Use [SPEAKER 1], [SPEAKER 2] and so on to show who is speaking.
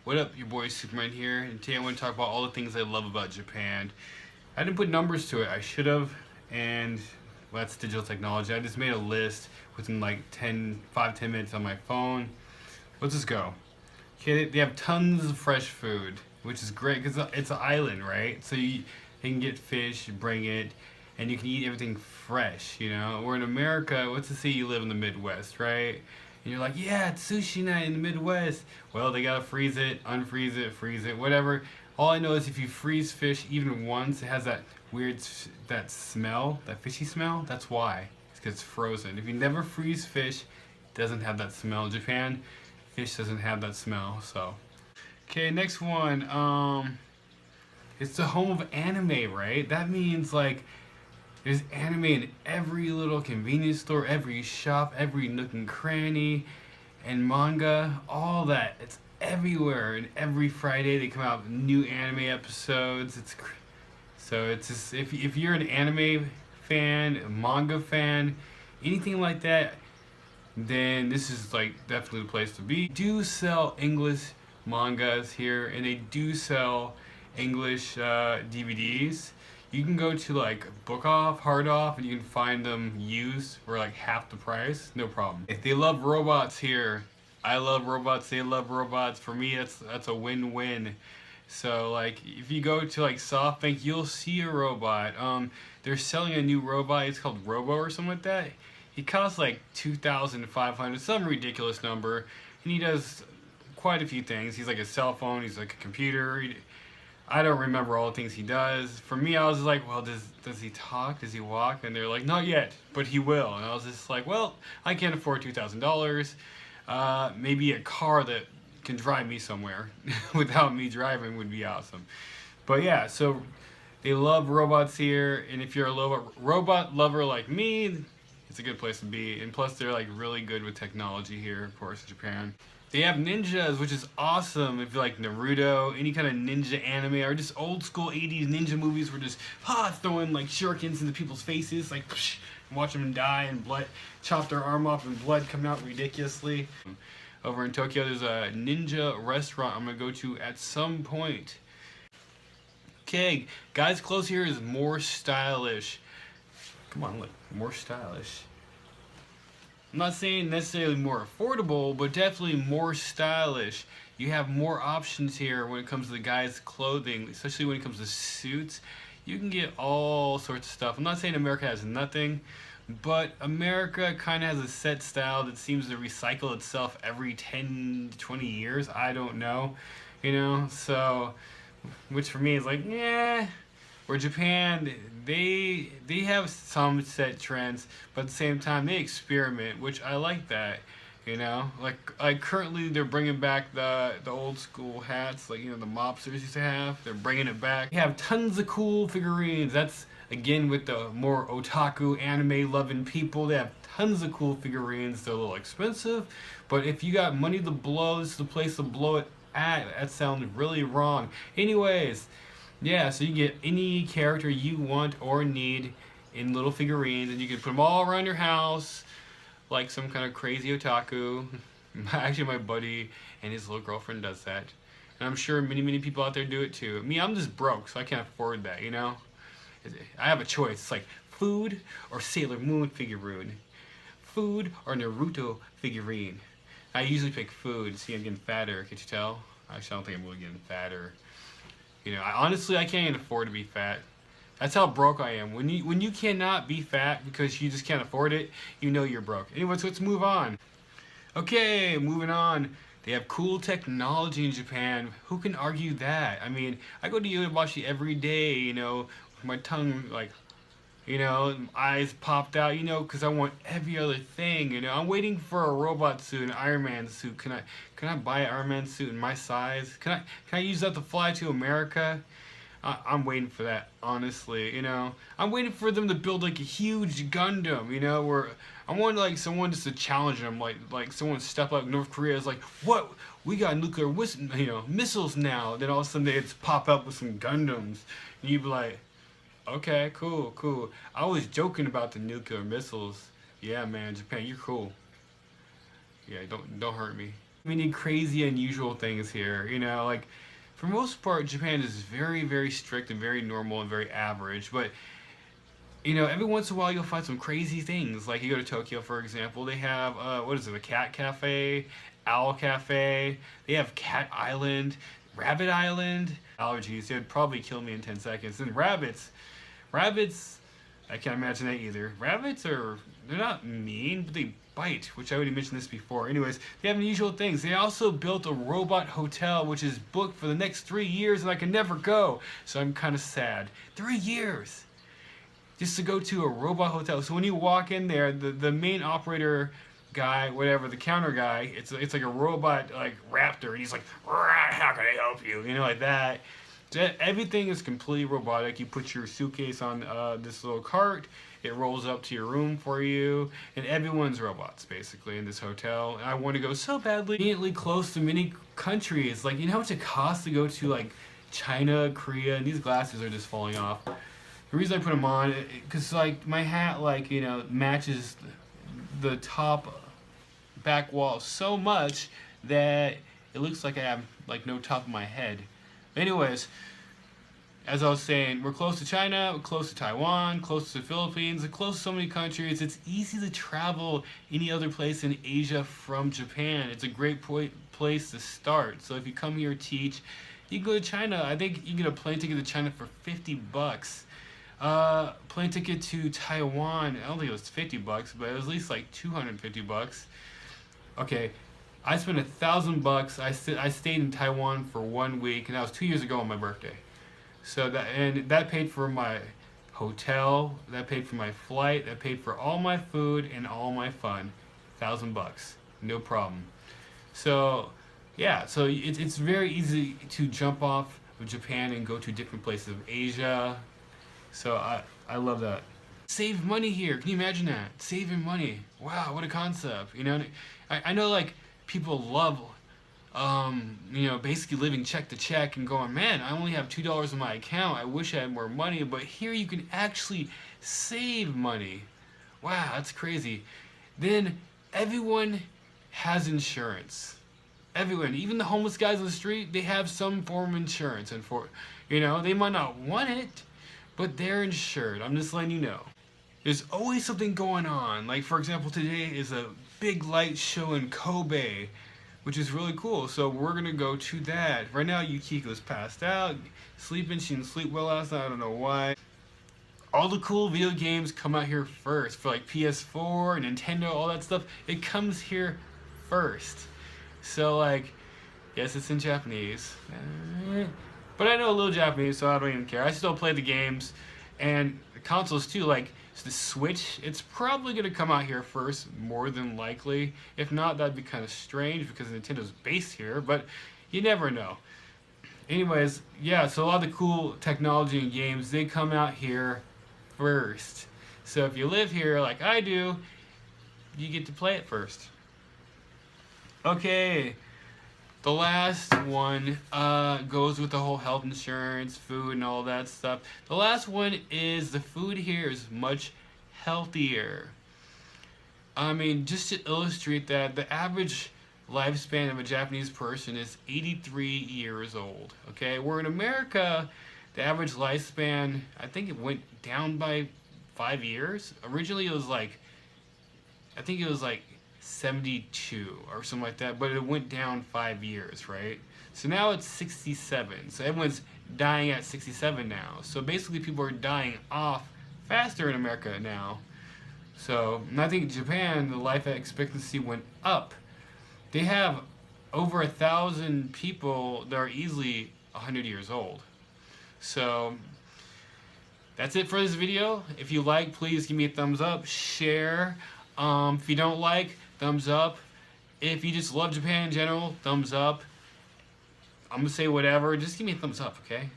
[SPEAKER 1] What up, your boy Superman here, and today I want to talk about all the things I love about Japan. I didn't put numbers to it, I should have, and well, that's digital technology. I just made a list within like 5-10 minutes on my phone. Let's just go. Okay, they have tons of fresh food, which is great because it's an island, right? So you can get fish, bring it, and you can eat everything fresh, you know? Where in America, let's just say you live in the Midwest, right? And you're like, yeah, it's sushi night in the Midwest. Well, they gotta freeze it, unfreeze it, freeze it, whatever. All I know is if you freeze fish even once, it has that weird, that smell, that fishy smell. That's why. It's because it's frozen. If you never freeze fish, it doesn't have that smell. Japan, fish doesn't have that smell, so. Okay, next one. It's the home of anime, right? That means like there's anime in every little convenience store, every shop, every nook and cranny, and manga, all that. It's everywhere, and every Friday they come out with new anime episodes. So it's just if you're an anime fan, a manga fan, anything like that, then this is like definitely the place to be. They do sell English mangas here, and they do sell English DVDs. You can go to like Book Off, Hard Off, and you can find them used for like half the price, no problem. If they love robots here, I love robots, they love robots. For me, that's a win-win. So like if you go to like SoftBank, you'll see a robot. They're selling a new robot. It's called Robo or something like that. He costs like 2,500, some ridiculous number, and he does quite a few things. He's like a cell phone. He's like a computer. I don't remember all the things he does. For me, I was like, well, does he talk? Does he walk? And they're like, not yet, but he will. And I was just like, well, I can't afford $2,000. Maybe a car that can drive me somewhere without me driving would be awesome. But yeah, so they love robots here, and if you're a robot lover like me, it's a good place to be. And plus, they're like really good with technology here, of course, in Japan. They have ninjas, which is awesome. If you like Naruto, any kind of ninja anime, or just old school 80s ninja movies where just throwing like shurikens into people's faces, like psh, and watch them die and blood, chop their arm off and blood coming out ridiculously. Over in Tokyo, there's a ninja restaurant I'm gonna go to at some point. Okay, guys' clothes here is more stylish. Come on, look, more stylish. I'm not saying necessarily more affordable, but definitely more stylish. You have more options here when it comes to the guys' clothing, especially when it comes to suits. You can get all sorts of stuff. I'm not saying America has nothing, but America kind of has a set style that seems to recycle itself every 10 to 20 years. I don't know, you know, so, which for me is like, yeah. Where Japan, they have some set trends, but at the same time they experiment, which I like that. You know, like currently they're bringing back the old school hats, like you know the mobsters used to have. They're bringing it back. They have tons of cool figurines. That's again with the more otaku anime loving people. They have tons of cool figurines. They're a little expensive, but if you got money to blow, this is the place to blow it at. That sounds really wrong. Anyways. Yeah, so you get any character you want or need in little figurines, and you can put them all around your house like some kind of crazy otaku. Actually, my buddy and his little girlfriend does that. And I'm sure many people out there do it too. Me, I'm just broke, so I can't afford that, you know? I have a choice. It's like food or Sailor Moon figurine. Food or Naruto figurine. I usually pick food. See, I'm getting fatter. Can you tell? Actually, I don't think I'm really getting fatter. You know, honestly, I can't even afford to be fat. That's how broke I am. When you cannot be fat because you just can't afford it, you know you're broke. Anyways, let's move on. Okay, moving on. They have cool technology in Japan. Who can argue that? I mean, I go to Yodobashi every day, you know, with my tongue like, you know, eyes popped out, you know, because I want every other thing, you know. I'm waiting for a robot suit, an Iron Man suit. Can I buy an Iron Man suit in my size? Can I use that to fly to America? I'm waiting for that, honestly, you know. I'm waiting for them to build like a huge Gundam, you know, where I want like someone just to challenge them, like someone step up. North Korea is like, what? We got nuclear, missiles now. Then all of a sudden they just pop up with some Gundams, and you'd be like. Okay, cool. I was joking about the nuclear missiles. Yeah, man, Japan, you're cool. Yeah, don't hurt me. Many crazy, unusual things here. Like for most part, Japan is very, very strict and very normal and very average. But every once in a while you'll find some crazy things. Like you go to Tokyo, for example, they have what is it, a cat cafe, owl cafe. They have Cat Island, Rabbit Island. Allergies, it would probably kill me in 10 seconds. And rabbits, I can't imagine that either. They're not mean, but they bite, which I already mentioned this before. Anyways, they have unusual things. They also built a robot hotel, which is booked for the next 3 years, and I can never go. So I'm kind of sad. 3 years! Just to go to a robot hotel. So when you walk in there, the main operator guy, whatever, the counter guy, it's like a robot, like raptor, and he's like, how can I help you? Like that. So everything is completely robotic. You put your suitcase on this little cart, it rolls up to your room for you, and everyone's robots basically in this hotel. And I want to go so badly, conveniently close to many countries. Like, you know how much it costs to go to like China, Korea, and these glasses are just falling off. The reason I put them on, because like my hat, like, matches the top back wall so much that it looks like I have like no top of my head. Anyways, as I was saying, we're close to China, we're close to Taiwan, close to the Philippines, we're close to so many countries. It's easy to travel any other place in Asia from Japan. It's a great place to start. So if you come here to teach, you can go to China. I think you can get a plane ticket to China for $50. Plane ticket to Taiwan, I don't think it was $50, but it was at least like $250. Okay, I spent $1,000. I stayed in Taiwan for 1 week, and that was 2 years ago on my birthday. So that paid for my hotel, that paid for my flight, that paid for all my food and all my fun. $1,000, no problem. So yeah, so it's very easy to jump off of Japan and go to different places of Asia. So I love that. Save money here. Can you imagine that? Saving money. Wow, what a concept. I know like people love basically living check to check and going, man, I only have $2 in my account. I wish I had more money. But here you can actually save money. Wow, that's crazy. Then everyone has insurance. Everyone, even the homeless guys on the street, they have some form of insurance. And they might not want it, but they're insured. I'm just letting you know. There's always something going on. Like, for example, today is a big light show in Kobe, which is really cool. So we're going to go to that. Right now, Yukiko's passed out, sleeping. She didn't sleep well last night. I don't know why. All the cool video games come out here first. For like PS4, Nintendo, all that stuff, it comes here first. So like, yes, it's in Japanese. But I know a little Japanese, so I don't even care. I still play the games and the consoles too. Like the Switch, it's probably going to come out here first, more than likely. If not, that'd be kind of strange because Nintendo's based here, but you never know. Anyways, yeah, so a lot of the cool technology and games, they come out here first. So if you live here like I do, you get to play it first. Okay. The last one goes with the whole health insurance, food, and all that stuff. The last one is the food here is much healthier. I mean, just to illustrate that, the average lifespan of a Japanese person is 83 years old. Okay, where in America, the average lifespan, I think it went down by 5 years. Originally, I think it was like 72 or something like that, but it went down 5 years, right? So now it's 67. So everyone's dying at 67 now. So basically people are dying off faster in America now. So, and I think Japan, the life expectancy went up. They have over 1,000 people that are easily 100 years old. So that's it for this video. If you like, please give me a thumbs up, share. If you don't like, thumbs up. If you just love Japan in general, thumbs up. I'm gonna say whatever. Just give me a thumbs up, okay?